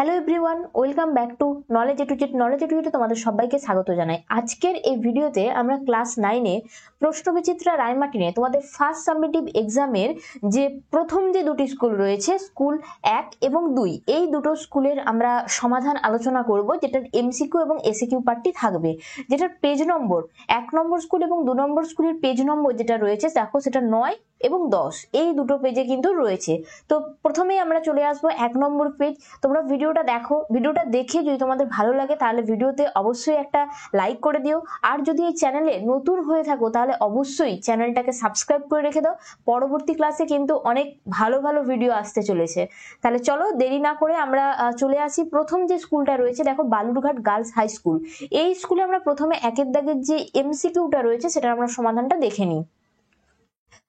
Hello everyone, welcome back to knowledge A to Z. Knowledge A to জেডে তোমাদের সবাইকে স্বাগত জানাই। আজকের এই ভিডিওতে আমরা ক্লাস 9-এ প্রশ্নবিচিত্রা রায়মার্টিনে তোমাদের ফার্স্ট সাবমিটিভ এক্সামের যে প্রথম যে দুটি স্কুল রয়েছে, স্কুল 1 এবং 2, এই দুটো স্কুলের আমরা সমাধান আলোচনা করব, যেটার এমসিকিউ এবং এসিকিউ পার্টটি থাকবে। যেটার পেজ নম্বর 1 নম্বর স্কুল এবং 2 নম্বর স্কুলের পেজ নম্বর যেটা রয়েছে, দেখো সেটা 9 এবং 10, এই দুটো পেজে কিন্তু রয়েছে। তো প্রথমেই আমরা চলে আসবো 1 নম্বর পেজ। তোমরা ভিডিওটা দেখো, ভিডিওটা দেখে যদি তোমাদের ভালো লাগে তাহলে ভিডিওতে অবশ্যই একটা লাইক করে দিও। আর যদি এই চ্যানেলে নতুন হয়ে থাকো তাহলে অবশ্যই চ্যানেলটাকে সাবস্ক্রাইব করে রেখে দাও। পরবর্তী ক্লাসে কিন্তু অনেক ভালো ভালো ভিডিও আসতে চলেছে। তাহলে চলো দেরি না করে আমরা চলে আসি। প্রথম যে স্কুলটা রয়েছে দেখো, বালুরঘাট গার্লস হাই স্কুল। এই স্কুলে আমরা প্রথমে একের দাগের যে এমসিকিউটা রয়েছে সেটার আমরা সমাধানটা দেখে নিই।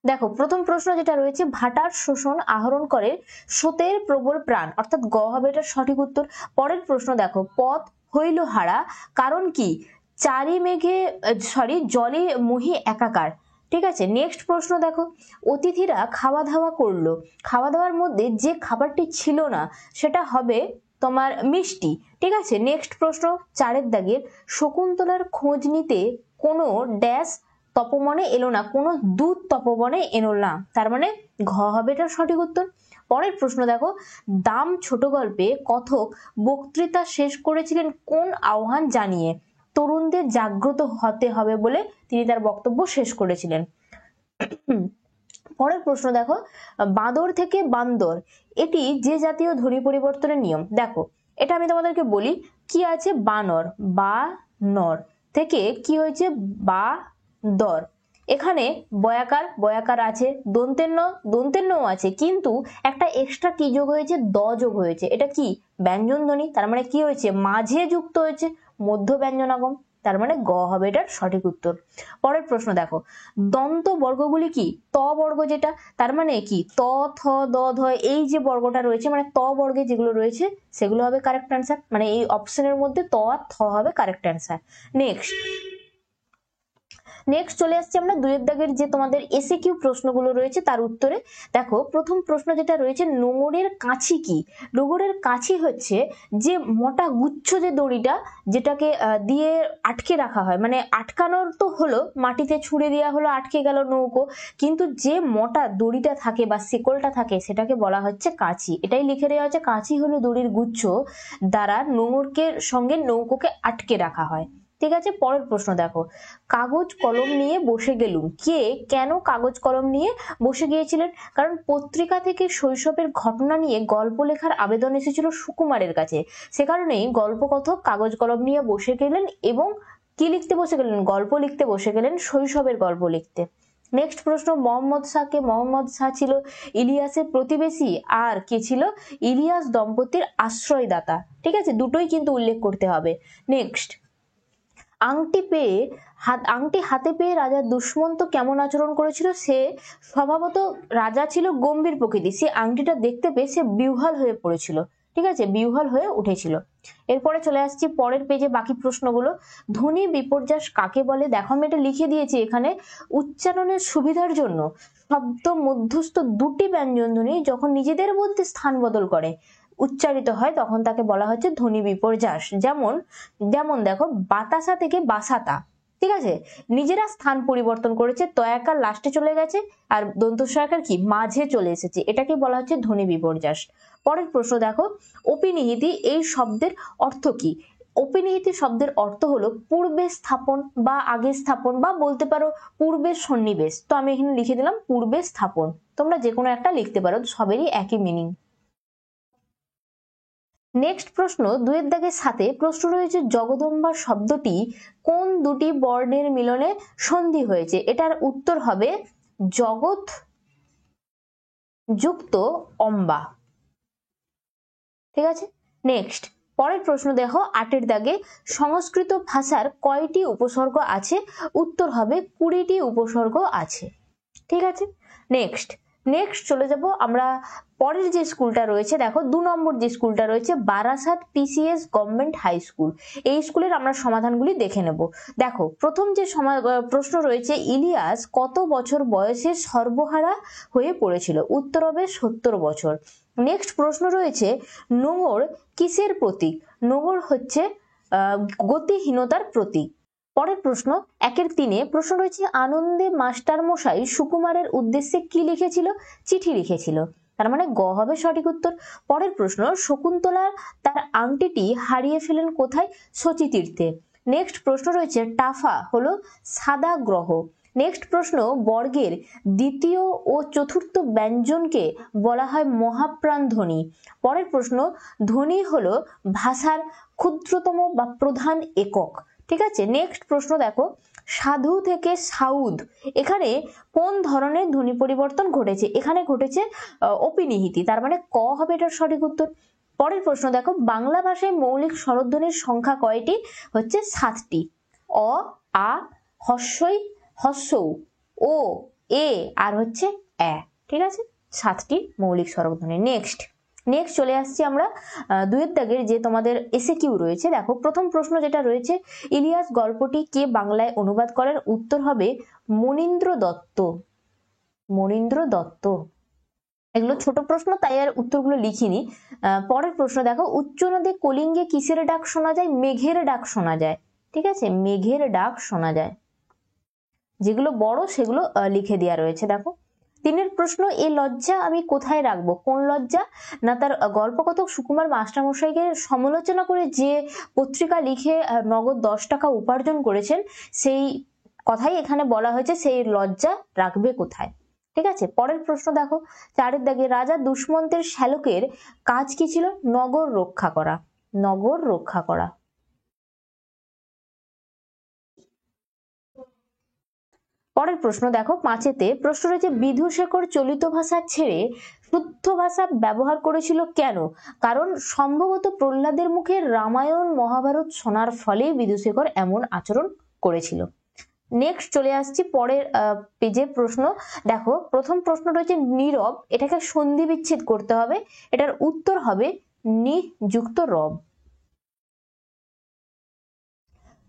দেখো প্রথম প্রশ্ন যেটা রয়েছে, ভাটার শোষণ আহরণ করে স্রোতের প্রবল প্রাণ, অর্থাৎ গ হবে এটার সঠিক উত্তর। পরের প্রশ্ন দেখো, পথ হইল হারা, কারণ কি? জলে মহি একাকার। ঠিক আছে, নেক্সট প্রশ্ন দেখো, অতিথিরা খাওয়া দাওয়া করলো, খাওয়া দাওয়ার মধ্যে যে খাবারটি ছিল না সেটা হবে তোমার মিষ্টি। ঠিক আছে, নেক্সট প্রশ্ন 4-এর দাগের, শকুন্তলার খোঁজ নিতে কোনো ড্যাশ তপবনে এলো না, কোনো দূত তপবনে এলো না, তার মানে ঘ হবে এটার সঠিক উত্তর। পরের প্রশ্ন দেখো, দাম ছোট গল্পে কথক বক্তৃতা শেষ করেছিলেন কোন আহ্বান জানিয়ে? তরুণদের জাগ্রত হতে হবে বলে তিনি তার বক্তব্য শেষ করেছিলেন। পরের প্রশ্ন দেখো, বাঁদর থেকে বান্দর, এটি যে জাতীয় ধ্বনি পরিবর্তনের নিয়ম। দেখো এটা আমি তোমাদেরকে বলি, কি আছে, বানর বা নর থেকে কি হয়েছে, বা দর। এখানে বয়াকার আছে, দন্তের ন আছে, কিন্তু একটা এক্সট্রা কি যোগ হয়েছে, দ যোগ হয়েছে। এটা কি? ব্যঞ্জন ধ্বনি, তার মানে কি হয়েছে, মাঝে যুক্ত হয়েছে মধ্য ব্যঞ্জনাগম, তার মানে গ হবে এটার সঠিক উত্তর। পরের প্রশ্ন দেখো, দন্ত বর্গগুলি কি? ত বর্গ যেটা, তার মানে কি, ত থ দ ধ, এই যে বর্গটা রয়েছে মানে ত বর্গে যেগুলো রয়েছে সেগুলো হবে কারেক্ট অ্যান্সার। মানে এই অপশনের মধ্যে ত আর থ হবে কারেক্ট অ্যান্সার। নেক্সট চলে আসছে আমরা 2-এর দাগের যে তোমাদের এসিকিউ প্রশ্নগুলো রয়েছে তার উত্তরে। দেখো প্রথম প্রশ্ন যেটা রয়েছে, নোঙরের কাছি কি? নোঙরের কাছি হচ্ছে যে মোটা গুচ্ছ যে দড়িটা, যেটাকে দিয়ে আটকে রাখা হয়, মানে আটকানোর তো হলো, মাটিতে ছুঁড়ে দেওয়া হলো, আটকে গেল নৌকো, কিন্তু যে মোটা দড়িটা থাকে বা শিকলটা থাকে সেটাকে বলা হচ্ছে কাছি। এটাই লিখে দেওয়া হচ্ছে, কাছি হলো দড়ির গুচ্ছ দ্বারা নোঙরকে সঙ্গে নৌকোকে আটকে রাখা হয়। ঠিক আছে, পরের প্রশ্ন দেখো, কাগজ কলম নিয়ে বসে গেলুম, কে কেন কাগজ কলম নিয়ে বসে গিয়েছিলেন? কারণ পত্রিকা থেকে শৈশবের ঘটনা নিয়ে গল্প লেখার আবেদন এসেছিল সুকুমারের কাছে, সে কারণেই গল্পকথক কাগজ কলম নিয়ে বসে গেলেন এবং কি লিখতে বসে গেলেন, গল্প লিখতে বসে গেলেন, শৈশবের গল্প লিখতে। নেক্সট প্রশ্ন, মোহাম্মদ শাহ ছিল ইলিয়াসের প্রতিবেশী, আর কে ছিল, ইলিয়াস দম্পতির আশ্রয়দাতা। ঠিক আছে, দুটোই কিন্তু উল্লেখ করতে হবে। নেক্সট, আংটি হাতে পেয়ে রাজা দুষ্মন্ত কেমন আচরণ করেছিল? সে স্বভাবত রাজা ছিল গম্ভীর প্রকৃতি, সে আংটিটা দেখতে পেয়ে সে বিহ্বল হয়ে পড়েছিল। ঠিক আছে, বিহ্বল হয়ে উঠেছিল। এরপরে চলে আসছি পরের পেজে বাকি প্রশ্নগুলো। ধ্বনি বিপর্যাস কাকে বলে? দেখো আমি এটা লিখে দিয়েছি এখানে, উচ্চারণের সুবিধার জন্য শব্দ মধ্যস্থ দুটি ব্যঞ্জন ধ্বনি যখন নিজেদের মধ্যে স্থান বদল করে উচ্চারিত হয় তখন তাকে বলা হচ্ছে ধ্বনি বিপর্যাস। যেমন দেখো, বাতাসা থেকে বাসাতা, ঠিক আছে, নিজেরা স্থান পরিবর্তন করেছে, তয়াকার লাস্টে চলে গেছে আর দন্তস্বয়াকার কি মাঝে চলে এসেছে, এটাকে বলা হচ্ছে ধ্বনি বিপর্যাস। পরের প্রশ্ন দেখো, অপিনিহিতি এই শব্দের অর্থ কি? অপিনিহিতি শব্দের অর্থ হলো পূর্বে স্থাপন বা আগে স্থাপন, বা বলতে পারো পূর্বের সন্নিবেশ। তো আমি এখানে লিখে দিলাম পূর্বে স্থাপন, তোমরা যে কোনো একটা লিখতে পারো, সবেরই একই মিনিং। নেক্সট প্রশ্ন 2-এর দাগের সাথে প্রশ্ন রয়েছে, জগদম্বা শব্দটি কোন দুটি বর্ণের মিলনে সন্ধি হয়েছে? এটার উত্তর হবে জগৎ যুক্ত অম্বা। ঠিক আছে, নেক্সট পরের প্রশ্ন দেখো 8-এর দাগে, সংস্কৃত ভাষার কয়টি উপসর্গ আছে? উত্তর হবে 20টি উপসর্গ আছে। ঠিক আছে, নেক্সট চলে যাব আমরা পরের যে স্কুলটা রয়েছে। দেখো 2 নম্বর যে স্কুলটা রয়েছে, Barasat PCS government high school. এই স্কুলের আমরা সমাধানগুলি দেখে নেব। দেখো প্রথম যে প্রশ্ন রয়েছে, ইলিয়াস কত বছর বয়সে সর্বহারা হয়ে পড়েছিল? উত্তর হবে 70 বছর। নেক্সট প্রশ্ন রয়েছে নোঙর কিসের প্রতীক? নোঙর হচ্ছে গতিহীনতার প্রতীক। পরের প্রশ্ন 1-3 প্রশ্ন রয়েছে আনন্দে মাস্টার মশাই সুকুমারের উদ্দেশ্যে কি লিখেছিল? চিঠি লিখেছিল। তার মানে গ হবে সঠিক উত্তর। পরের প্রশ্ন শকুন্তলা তার আংটিটি হারিয়ে ফেলেন কোথায়? শচীতীর্থে। নেক্সট প্রশ্ন রয়েছে টাফা হলো সাদা গ্রহ। নেক্সট প্রশ্ন বর্গের দ্বিতীয় ও চতুর্থ ব্যঞ্জনকে বলা হয় মহাপ্রাণ ধ্বনি। পরের প্রশ্ন ধ্বনি হলো ভাষার ক্ষুদ্রতম বা প্রধান একক। ঠিক আছে, নেক্সট প্রশ্ন দেখো সাধু থেকে সাউদ, এখানে কোন ধরনের ধ্বনি পরিবর্তন ঘটেছে? এখানে ঘটেছে অপিনিহিতি, তার মানে ক হবে এটার সঠিক উত্তর। পরের প্রশ্ন দেখো বাংলা ভাষায় মৌলিক স্বরধ্বনির সংখ্যা কয়টি? হচ্ছে 7টি। অ, আ, হস্যই, হস্যৌ, ও, এ আর হচ্ছে এ। ঠিক আছে, 7টি মৌলিক স্বরধ্বনি। নেক্সট চলে আসছি আমরা 2 দাগের যে তোমাদের এসএকিউ রয়েছে। দেখো প্রথম প্রশ্ন যেটা রয়েছে ইলিয়াস গল্পটি কে বাংলায় অনুবাদ করেন? উত্তর হবে মনীন্দ্র দত্ত। মনীন্দ্র দত্ত। এগুলো ছোট প্রশ্ন তাই আর উত্তরগুলো লিখিনি। পরের প্রশ্ন দেখো উচ্চ নদে কলিঙ্গে কিসের ডাক শোনা যায়? মেঘের ডাক শোনা যায়। ঠিক আছে, মেঘের ডাক শোনা যায়। যেগুলো বড় সেগুলো লিখে দেওয়া রয়েছে। দেখো 3 প্রশ্ন এই লজ্জা আমি কোথায় রাখবো? কোন লজ্জা? না তার গল্পকথক সুকুমার মাস্টারমশাইকে সমালোচনা করে যে পত্রিকা লিখে নগদ 10 টাকা উপার্জন করেছেন সেই কথাই এখানে বলা হয়েছে, সেই লজ্জা রাখবে কোথায়? ঠিক আছে, পরের প্রশ্ন দেখো 4 দাগে রাজা দুষ্মন্তের শ্যালকের কাজ কি ছিল? নগর রক্ষা করা। নগর রক্ষা করা। পরের প্রশ্ন দেখো 5-তে প্রশ্ন রয়েছে বিধুশেখর চলিত ভাষা ছেড়ে শুদ্ধ ভাষা ব্যবহার করেছিল কেন? কারণ সম্ভবত প্রহ্লাদের মুখে রামায়ণ মহাভারত শোনার ফলে বিধুশেখর এমন আচরণ করেছিল। নেক্সট চলে আসছি পরের পেজে প্রশ্ন। দেখো প্রথম প্রশ্ন রয়েছে নীরব, এটাকে সন্ধি বিচ্ছেদ করতে হবে। এটার উত্তর হবে নি যুক্ত রব।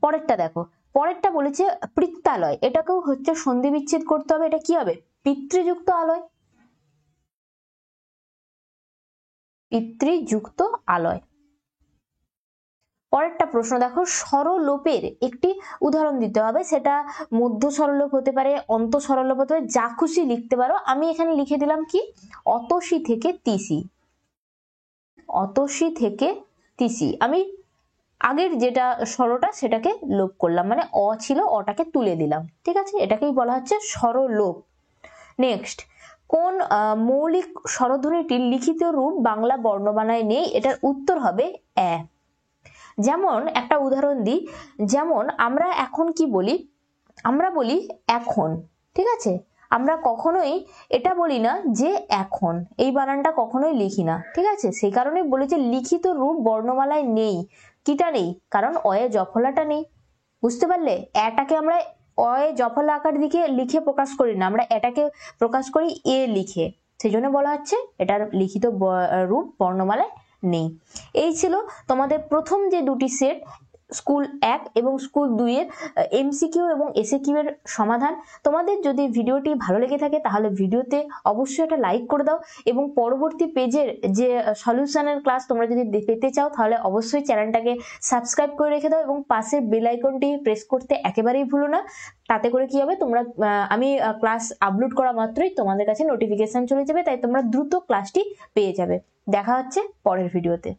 পরেরটা দেখো, পরেরটা বলেছে পৃত্তালয়, এটাকেও হচ্ছে সন্ধি বিচ্ছেদ করতে হবে। এটা কি হবে? পিতৃযুক্ত আলয়। পিতৃযুক্ত আলয়। পরেরটা প্রশ্ন দেখো স্বরলোপের একটি উদাহরণ দিতে হবে। সেটা মধ্য স্বরলোপ হতে পারে, অন্ত স্বরলোপ হতে পারে, যা খুশি লিখতে পারো। আমি এখানে লিখে দিলাম কি অতসী থেকে তিসি। অতসী থেকে তিসি। আমি আগের যেটা স্বরটা সেটাকে লোপ করলাম, মানে অ ছিল অটাকে তুলে দিলাম। ঠিক আছে, এটাকেই বলা হচ্ছে স্বরলোপ। নেক্সট কোন মৌলিক স্বরধ্বনিটির লিখিত রূপ বাংলা বর্ণমালায় নেই? এটার উত্তর হবে এ। যেমন একটা উদাহরণ দিই, যেমন আমরা এখন কি বলি? আমরা বলি এখন। ঠিক আছে, আমরা কখনোই এটা বলি না যে এখন, এই বানানটা কখনোই লিখি না। ঠিক আছে, সেই কারণে বলেছে লিখিত রূপ বর্ণমালায় নেই। কিটা নেই? কারণ অয়ে জফলাটা নেই। বুঝতে পারলে? এটাকে আমরা অয়ে জফলা আকার দিকে লিখে প্রকাশ করি না, আমরা এটাকে প্রকাশ করি এ লিখে। সেই জন্য বলা হচ্ছে এটার লিখিত রূপ বর্ণমালায় নেই। এই ছিল তোমাদের প্রথম যে দুটি সেট, স্কুল 1 এবং স্কুল 2 এর এমসিকিউ এবং এসএকিউ এর সমাধান। তোমাদের যদি ভিডিওটি ভালো লেগে থাকে তাহলে ভিডিওতে অবশ্যই একটা লাইক করে দাও, এবং পরবর্তী পেজের যে সলিউশনের ক্লাস তোমরা যদি পেতে চাও তাহলে অবশ্যই চ্যানেলটাকে সাবস্ক্রাইব করে রেখে দাও এবং পাশের বেল আইকনটি প্রেস করতে একেবারেই ভুলো না। তাতে করে কি হবে, তোমরা আমি ক্লাস আপলোড করা মাত্রই তোমাদের কাছে নোটিফিকেশন চলে যাবে, তাই তোমরা দ্রুত ক্লাসটি পেয়ে যাবে। দেখা হচ্ছে পরের ভিডিওতে।